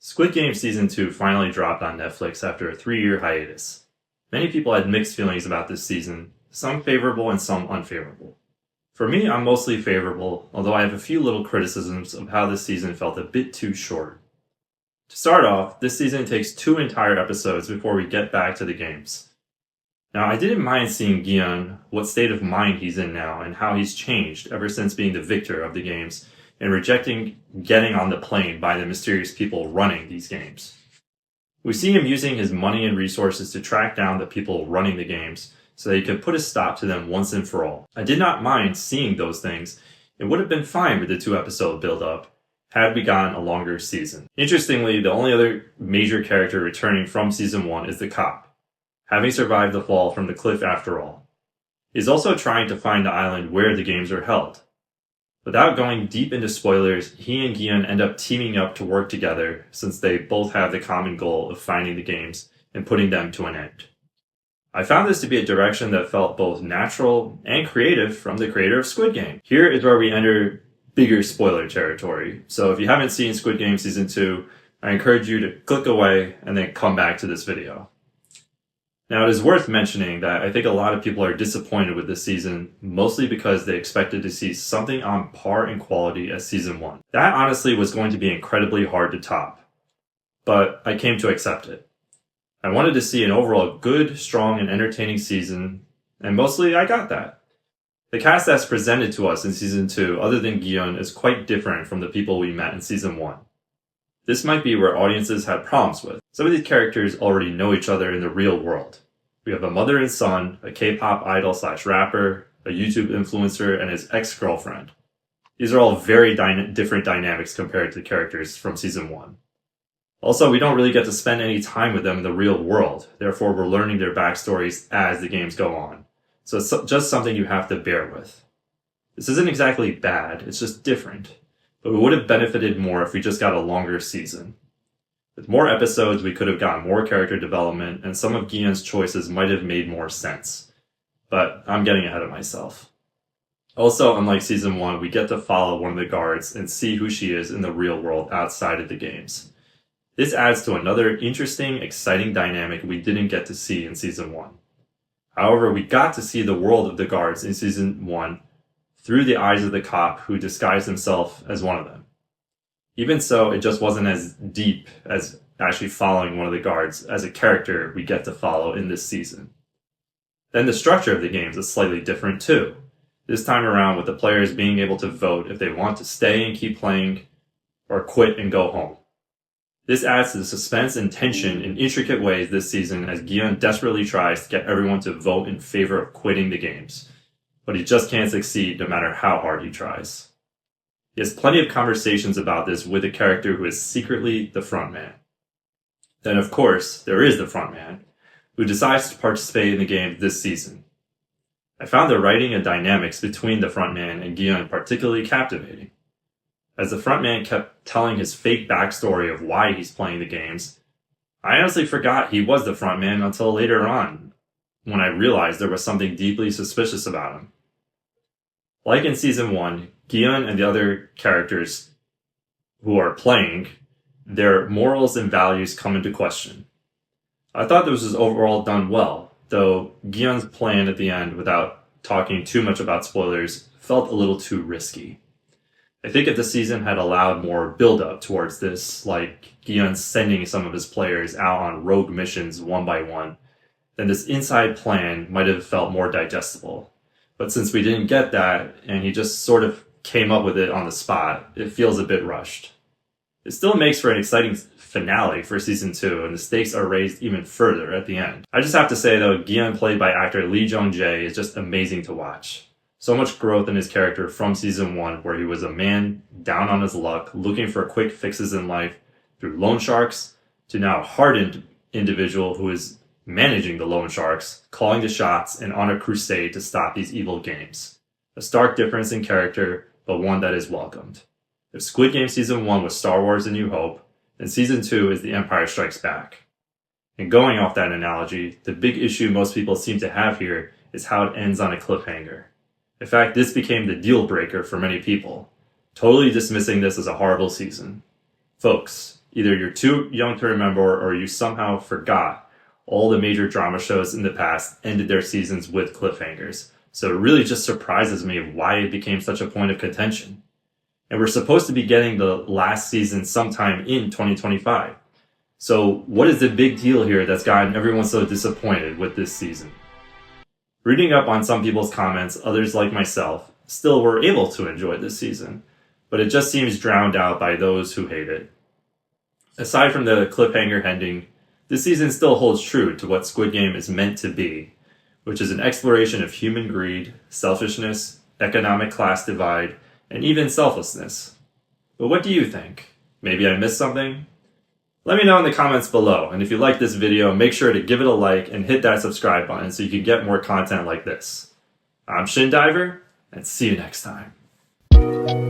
Squid Game Season 2 finally dropped on Netflix after a 3-year hiatus. Many people had mixed feelings about this season, some favorable and some unfavorable. For me, I'm mostly favorable, although I have a few little criticisms of how this season felt a bit too short. To start off, this season takes 2 entire episodes before we get back to the games. Now, I didn't mind seeing Gion, what state of mind he's in now, and how he's changed ever since being the victor of the games and rejecting getting on the plane by the mysterious people running these games. We see him using his money and resources to track down the people running the games so that he could put a stop to them once and for all. I did not mind seeing those things. It would have been fine with the 2-episode build-up had we gotten a longer season. Interestingly, the only other major character returning from Season 1 is the cop, having survived the fall from the cliff after all. He's also trying to find the island where the games are held. Without going deep into spoilers, he and Gion end up teaming up to work together since they both have the common goal of finding the games and putting them to an end. I found this to be a direction that felt both natural and creative from the creator of Squid Game. Here is where we enter bigger spoiler territory, so if you haven't seen Squid Game Season 2, I encourage you to click away and then come back to this video. Now, it is worth mentioning that I think a lot of people are disappointed with this season, mostly because they expected to see something on par in quality as Season 1. That honestly was going to be incredibly hard to top, but I came to accept it. I wanted to see an overall good, strong, and entertaining season, and mostly I got that. The cast that's presented to us in Season 2, other than Gion, is quite different from the people we met in Season 1. This might be where audiences had problems with. Some of these characters already know each other in the real world. We have a mother and son, a K-pop idol/rapper, a YouTube influencer, and his ex-girlfriend. These are all very different dynamics compared to the characters from Season 1. Also, we don't really get to spend any time with them in the real world, therefore we're learning their backstories as the games go on. So it's just something you have to bear with. This isn't exactly bad, it's just different. But we would have benefited more if we just got a longer season. With more episodes, we could have gotten more character development, and some of Gion's choices might have made more sense. But I'm getting ahead of myself. Also, unlike Season 1, we get to follow one of the guards and see who she is in the real world outside of the games. This adds to another interesting, exciting dynamic we didn't get to see in Season 1. However, we got to see the world of the guards in Season 1 through the eyes of the cop who disguised himself as one of them. Even so, it just wasn't as deep as actually following one of the guards as a character we get to follow in this season. Then the structure of the games is slightly different too. This time around with the players being able to vote if they want to stay and keep playing or quit and go home. This adds to the suspense and tension in intricate ways this season as Gion desperately tries to get everyone to vote in favor of quitting the games. But he just can't succeed no matter how hard he tries. He has plenty of conversations about this with a character who is secretly the frontman. Then, of course, there is the frontman, who decides to participate in the game this season. I found the writing and dynamics between the frontman and Gion particularly captivating. As the frontman kept telling his fake backstory of why he's playing the games, I honestly forgot he was the frontman until later on, when I realized there was something deeply suspicious about him. Like in Season 1, Gion and the other characters who are playing, their morals and values come into question. I thought this was overall done well, though Gion's plan at the end, without talking too much about spoilers, felt a little too risky. I think if the season had allowed more build-up towards this, like Gion sending some of his players out on rogue missions one by one, then this inside plan might have felt more digestible. But since we didn't get that, and he just sort of came up with it on the spot, it feels a bit rushed. It still makes for an exciting finale for Season 2, and the stakes are raised even further at the end. I just have to say though, Gion, played by actor Lee Jong-jae, is just amazing to watch. So much growth in his character from Season 1, where he was a man down on his luck, looking for quick fixes in life through loan sharks, to now a hardened individual who is managing the loan sharks, calling the shots, and on a crusade to stop these evil games. A stark difference in character, but one that is welcomed. If Squid Game Season 1 was Star Wars: A New Hope, then Season 2 is The Empire Strikes Back. And going off that analogy, the big issue most people seem to have here is how it ends on a cliffhanger. In fact, this became the deal breaker for many people, totally dismissing this as a horrible season. Folks, Either you're too young to remember or you somehow forgot all the major drama shows in the past ended their seasons with cliffhangers. So it really just surprises me why it became such a point of contention. And we're supposed to be getting the last season sometime in 2025. So what is the big deal here that's gotten everyone so disappointed with this season? Reading up on some people's comments, others like myself still were able to enjoy this season, but it just seems drowned out by those who hate it. Aside from the cliffhanger ending, this season still holds true to what Squid Game is meant to be, which is an exploration of human greed, selfishness, economic class divide, and even selflessness. But what do you think? Maybe I missed something? Let me know in the comments below, and if you like this video, make sure to give it a like and hit that subscribe button so you can get more content like this. I'm Shin Diver, and see you next time.